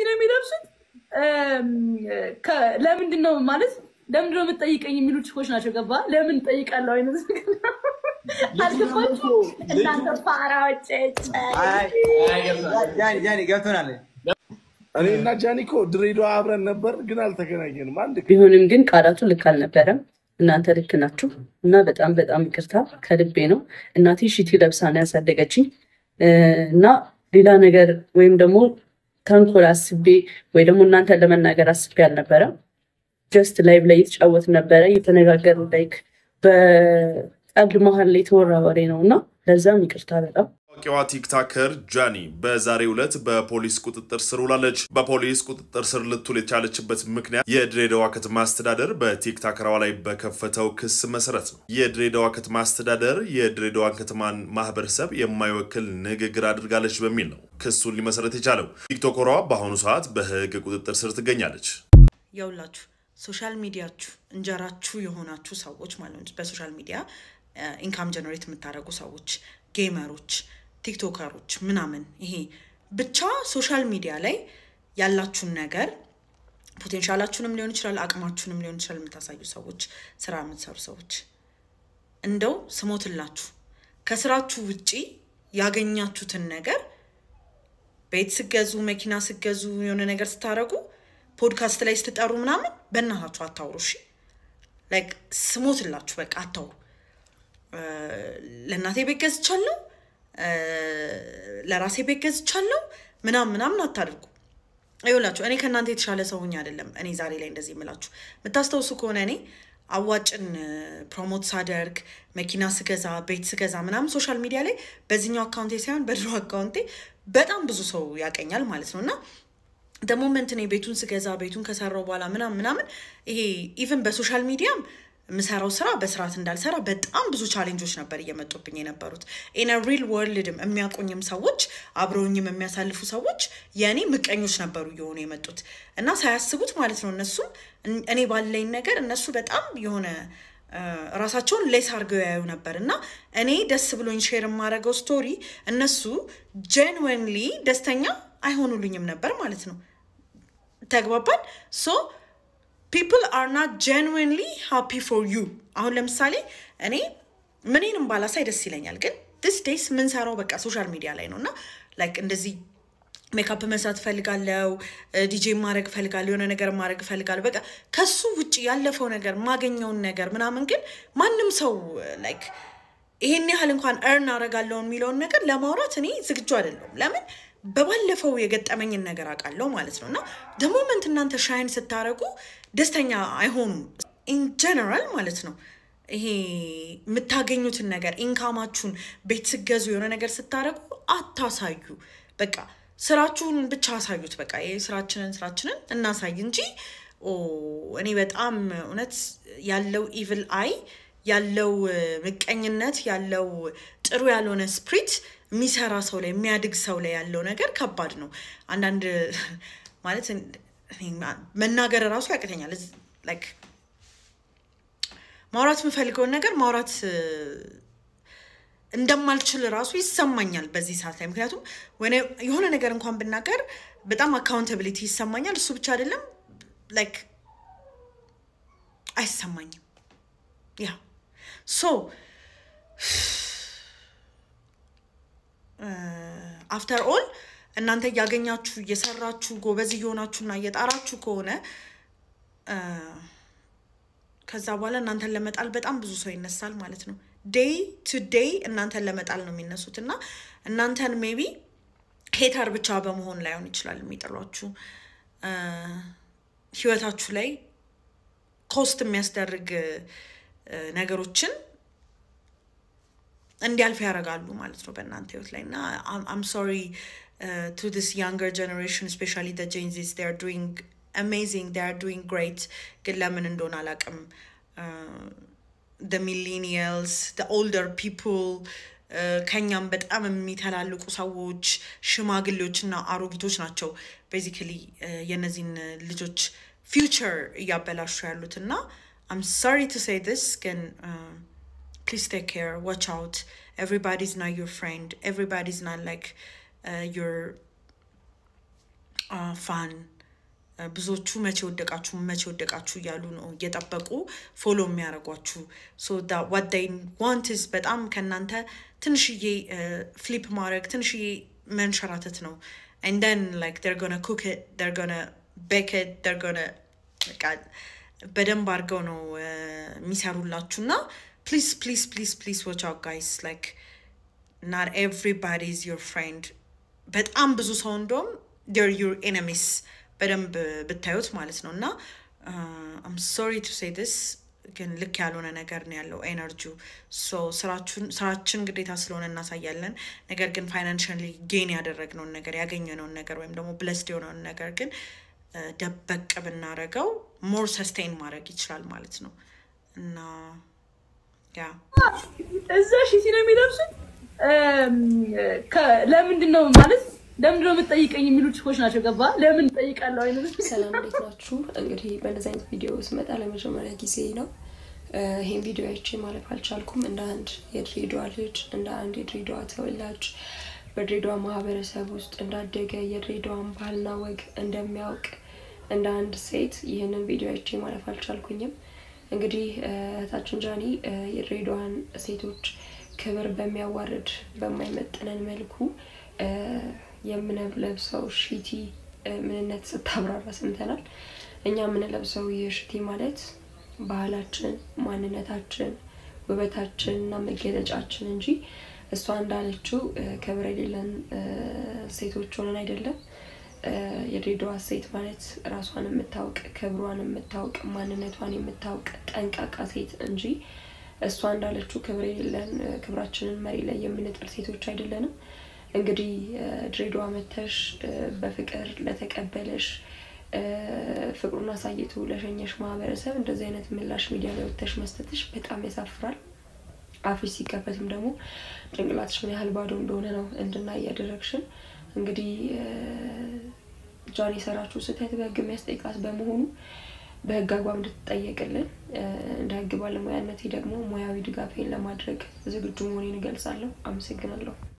ነው የሚለብሱት ለምንድን ነው ማለት ለምንድን ነው የምትጠይቀኝ የሚሉ ችኮች ናቸው ገባ ለምን ጠይቃለሁ አይነት አልገባችሁ እናንተ ፋራዎች ጃኒ ገብቶናል እኔና ጃኒኮ ድሬዳዋ አብረን ነበር ግን አልተገናኘንም አንድ ቢሆንም ግን ቃላቱ ልክ አልነበረም እናንተ ልክ ናችሁ እና በጣም በጣም ይቅርታ ከልቤ ነው እናቴ ሺቲ ለብሳ ነው ያሳደገችኝ እና ሌላ ነገር ወይም ደግሞ ተንኮል አስቤ ወይ ደግሞ እናንተ ለመናገር አስቤ አልነበረም ጀስት ላይቭ ላይ የተጫወት ነበረ የተነጋገር ላይክ በቀልድ መሃል ላይ ተወራ ወሬ ነውና ለዛም ይቅርታ በጣም ታዋቂዋ ቲክቶከር ጃኒ በዛሬው ዕለት በፖሊስ ቁጥጥር ስር ውላለች። በፖሊስ ቁጥጥር ስር ልትውል የቻለችበት ምክንያት የድሬዳዋ ከተማ አስተዳደር በቲክቶከሯ ላይ በከፈተው ክስ መሰረት ነው። የድሬዳዋ ከተማ አስተዳደር የድሬዳዋን ከተማን ማህበረሰብ የማይወክል ንግግር አድርጋለች በሚል ነው ክሱን ሊመሰረት የቻለው። ቲክቶከሯ በአሁኑ ሰዓት በህግ ቁጥጥር ስር ትገኛለች። ያውላችሁ ሶሻል ሚዲያችሁ እንጀራችሁ የሆናችሁ ሰዎች ማለት ነው በሶሻል ሚዲያ ኢንካም ጀነሬት የምታደርጉ ሰዎች ጌመሮች ቲክቶከሮች ምናምን ይሄ ብቻ ሶሻል ሚዲያ ላይ ያላችሁን ነገር ፖቴንሻላችሁንም ሊሆን ይችላል አቅማችሁንም ሊሆን ይችላል የምታሳዩ ሰዎች ስራ የምትሰሩ ሰዎች እንደው ስሞትላችሁ ከስራችሁ ውጪ ያገኛችሁትን ነገር ቤት ስገዙ መኪና ስገዙ የሆነ ነገር ስታረጉ ፖድካስት ላይ ስትጠሩ ምናምን በእናታችሁ አታውሩ እሺ ላይክ ስሞትላችሁ በቃ አታውሩ ለእናቴ ቤት ገዝቻለሁ ለራሴ ቤት ገዝቻለሁ ምናምን አታድርጉ አይውላችሁ እኔ ከናንተ የተሻለ ሰውኛ አይደለም እኔ ዛሬ ላይ እንደዚህ የምላችሁ መታስተውሱ ከሆነ እኔ አዋጭን ፕሮሞት ሳደርግ መኪና ስገዛ ቤት ስገዛ ምናምን ሶሻል ሚዲያ ላይ በዚህኛው አካውንቴ ሳይሆን በድሮ አካውንቴ በጣም ብዙ ሰው ያቀኛል ማለት ነውና the moment እኔ ቤቱን ስገዛ ቤቱን ከሰራው በኋላ ምናምን ይሄ ኢቭን በሶሻል ሚዲያም ምሰራው ስራ በስርዓት እንዳልሰራ በጣም ብዙ ቻሌንጆች ነበር እየመጡብኝ የነበሩት in a real world የሚያቆኝም ሰዎች አብረውኝም የሚያሳልፉ ሰዎች የኔ ምቀኞች ነበሩ የሆነ የመጡት እና ሳያስቡት ማለት ነው እነሱ እኔ ባለኝ ነገር እነሱ በጣም የሆነ ራሳቸውን ሌስ አርገው ያዩ ነበርና እኔ ደስ ብሎኝ ሼር ማረገው ስቶሪ እነሱ genuinely ደስተኛ አይሆኑልኝም ነበር ማለት ነው ተግባባን so people are not genuinely happy for you አሁን ለምሳሌ እኔ ምንንም ባላሳይ ደስ ይለኛል ግን this days ምን ሰራው በቃ ሶሻል ሚዲያ ላይ ነውና like እንደዚህ ሜካፕ መስራት ፈልጋለሁ ዲጄ ማድረግ ፈልጋለሁ የሆነ ነገር ማድረግ ፈልጋለሁ በቃ ከሱ ውጪ ያለፈው ነገር ማገኘውን ነገር ምናምን ግን ማንንም ሰው like ይሄን ያህል እንኳን earn አረጋለሁ የሚለውን ነገር ለማውራት እኔ ዝግጁ አይደለም ለምን በባለፈው የገጠመኝን ነገር አቃለው ማለት ነውና the moment እናንተ ሻይን ስታረጉ ደስተኛ አይሆኑም in general ማለት ነው ይሄ የምታገኙትን ነገር ኢንካማችሁን ቤት ስገዙ የሆነ ነገር ስታረጉ አታሳዩ በቃ ስራችሁን ብቻ አሳዩት በቃ ይሄ ስራችንን እናሳይ እንጂ እኔ በጣም እውነት ያለው evil eye ያለው ምቀኝነት ያለው ጥሩ ያልሆነ ስፕሪት ሚሰራ ሰው ላይ የሚያድግ ሰው ላይ ያለው ነገር ከባድ ነው አንዳንድ ማለት መናገር ራሱ ያቀተኛል like ማውራት የምፈልገው ነገር ማውራት እንደማልችል ራሱ ይሰማኛል በዚህ ሰዓት ላይ ምክንያቱም ወኔ የሆነ ነገር እንኳን ብናገር በጣም አካውንታቢሊቲ ይሰማኛል እሱ ብቻ አይደለም like አይሰማኝም yeah so after all እናንተ ያገኛችሁ እየሰራችሁ ጎበዝ ይሆናችሁና እየጣራችሁ ከሆነ ከዛ በኋላ እናንተን ለመጣል በጣም ብዙ ሰው ይነሳል ማለት ነው day to day እናንተን ለመጣል ነው የሚነሱትና እናንተን maybe ሄተር ብቻ በመሆን ላይ ሆን ይችላል የሚጥሏችሁ ህይወታችሁ ላይ ኮስት የሚያስደርግ ነገሮችን እንዲያልፍ ያረጋሉ ማለት ነው በእናንተ ህይወት ላይና I'm sorry to this younger generation especially the Gen Zs they are doing amazing they are doing great ግን ለምን እንደሆነ አላቅም the millennials the older people ከኛም በጣም የሚተላልቁ ሰዎች ሽማግሌዎችና አሮጊቶች ናቸው basically የነዚህን ልጆች future ያበላሹ ያሉትና I'm sorry to say this ግን please take care watch out everybody's not your friend everybody's not like your ፋን ብዙዎቹ መቼ ወደቃችሁ እያሉ ነው እየጠበቁ ፎሎ የሚያደርጓችሁ so that what they want is በጣም ከናንተ ትንሽዬ ፍሊፕ ማድረግ ትንሽዬ መንሸራተት ነው and then like they're going to cook it they're going to bake it they're going to በደንብ አድርገው ነው የሚሰሩላችሁና please watch out guys like not everybody is your friend በጣም ብዙ ሰው እንደውም they're your enemies በደንብ ብታዩት ማለት ነውና I'm sorry to say this ግን ልክ ያልሆነ ነገር ነው ያለው ኤነርጂው so ስራችን ግዴታ ስለሆነ እናሳያለን ነገር ግን ፋይናንሻሊ ጌን ያደረግነው ነገር ያገኘነው ነገር ወይም ደግሞ ብለስድ የሆነው ነገር ግን ደበቅ ብናረጋው more sustain ማድረግ ይችላል ማለት ነው እና ያ እዛ ሺቲ ነው የሚለብሱት ለምንድን ነው ማለት ለምንድን ነው የምትጠይቀኝ የሚሉ ችኮች ናቸው ገባ ለምን ጠይቃለሁ አይነት ሰላም እንዴት ናችሁ እንግዲህ በእነዚህ አይነት ቪዲዮ ስመጣ ለመጀመሪያ ጊዜ ነው ይሄን ቪዲዮ አይቼ ማለፍ አልቻልኩም እንደ አንድ የድሬዳዋ ልጅ እንደ አንድ የድሬዳዋ ተወላጅ በድሬዳዋ ማህበረሰብ ውስጥ እንዳደገ የድሬዳዋን ባህልና ወግ እንደሚያውቅ እንደ አንድ ሴት ይሄንን ቪዲዮ አይቼ ማለፍ አልቻልኩኝም እንግዲህ ታችን ጃኒ የድሬዳዋን ሴቶች ክብር በሚያዋርድ በማይመጥነን መልኩ የምንለብሰው ሺቲ ምንነት ስታብራራ ሰምተናል እኛ ምንለብሰው የሺቲ ማለት ባህላችን ማንነታችን ውበታችንና መገለጫችን እንጂ እሷ እንዳለችው ክብር የሌለን ሴቶች ሆነን አይደለም የድሬዳዋ ሴት ማለት ራሷን የምታውቅ ክብሯን የምታውቅ ማንነቷን የምታውቅ ጠንቃቃ ሴት እንጂ እሷ እንዳለችው ክብር የሌለን ክብራችንን መሪ ላይ የምንጥል ሴቶች አይደለንም እንግዲህ ድሬዳዋ መተሽ በፍቅር ለተቀበለሽ ፍቅሩን አሳይቶ ለሸኘሽ ማህበረሰብ እንደዚህ አይነት ምላሽ ሚዲያ ላይ ወጥተሽ መስጠትሽ በጣም ያሳፍራል አፍሽ ሲከፈትም ደግሞ ጭንቅላትሽ ምን ያህል ባዶ እንደሆነ ነው እንድናይ ያደረግሽን እንግዲህ ጃኒ ሰራችሁ ስህተት በህግ የሚያስጠይቃት በመሆኑ በህግ አግባብ እንድትጠየቅልን እንደ ህግ ባለሙያነቴ ደግሞ ሙያዊ ድጋፌን ለማድረግ ዝግጁ መሆኔን እገልጻለሁ አመሰግናለሁ